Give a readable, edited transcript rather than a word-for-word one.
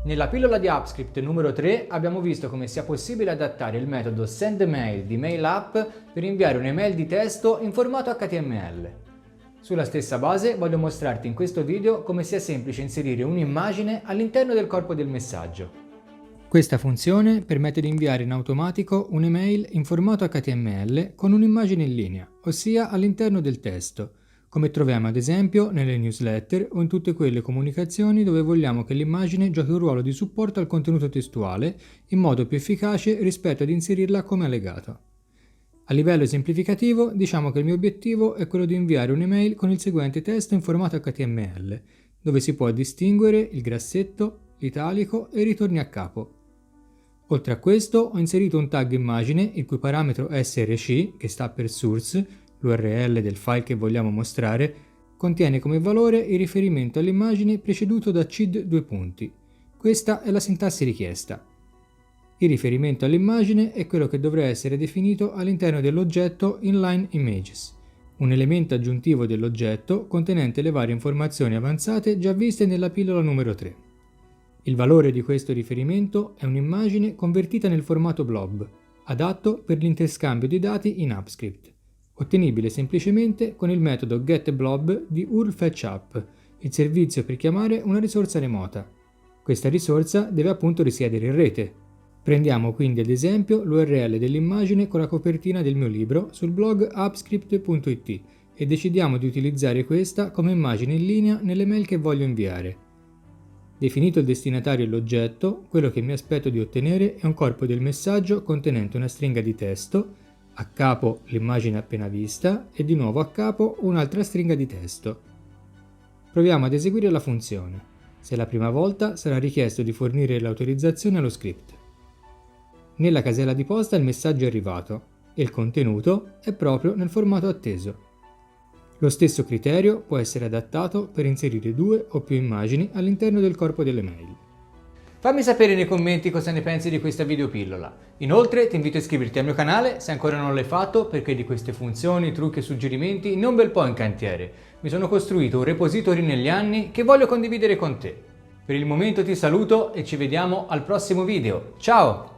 Nella pillola di AppScript numero 3 abbiamo visto come sia possibile adattare il metodo sendMail di MailApp per inviare un'email di testo in formato HTML. Sulla stessa base voglio mostrarti in questo video come sia semplice inserire un'immagine all'interno del corpo del messaggio. Questa funzione permette di inviare in automatico un'email in formato HTML con un'immagine in linea, ossia all'interno del testo, come troviamo ad esempio nelle newsletter o in tutte quelle comunicazioni dove vogliamo che l'immagine giochi un ruolo di supporto al contenuto testuale in modo più efficace rispetto ad inserirla come allegato. A livello esemplificativo diciamo che il mio obiettivo è quello di inviare un'email con il seguente testo in formato HTML, dove si può distinguere il grassetto, l'italico e i ritorni a capo. Oltre a questo ho inserito un tag immagine il cui parametro src, che sta per source, l'URL del file che vogliamo mostrare, contiene come valore il riferimento all'immagine preceduto da CID:2. Questa è la sintassi richiesta. Il riferimento all'immagine è quello che dovrà essere definito all'interno dell'oggetto inlineImages, un elemento aggiuntivo dell'oggetto contenente le varie informazioni avanzate già viste nella pillola numero 3. Il valore di questo riferimento è un'immagine convertita nel formato blob, adatto per l'interscambio di dati in AppScript, ottenibile semplicemente con il metodo getBlob di URLFetchUp, il servizio per chiamare una risorsa remota. Questa risorsa deve appunto risiedere in rete. Prendiamo quindi ad esempio l'URL dell'immagine con la copertina del mio libro sul blog appscript.it e decidiamo di utilizzare questa come immagine in linea nelle mail che voglio inviare. Definito il destinatario e l'oggetto, quello che mi aspetto di ottenere è un corpo del messaggio contenente una stringa di testo, a capo l'immagine appena vista e di nuovo a capo un'altra stringa di testo. Proviamo ad eseguire la funzione. Se è la prima volta sarà richiesto di fornire l'autorizzazione allo script. Nella casella di posta il messaggio è arrivato e il contenuto è proprio nel formato atteso. Lo stesso criterio può essere adattato per inserire 2 o più immagini all'interno del corpo delle mail. Fammi sapere nei commenti cosa ne pensi di questa videopillola. Inoltre ti invito a iscriverti al mio canale se ancora non l'hai fatto, perché di queste funzioni, trucchi e suggerimenti ne ho un bel po' in cantiere. Mi sono costruito un repository negli anni che voglio condividere con te. Per il momento ti saluto e ci vediamo al prossimo video. Ciao!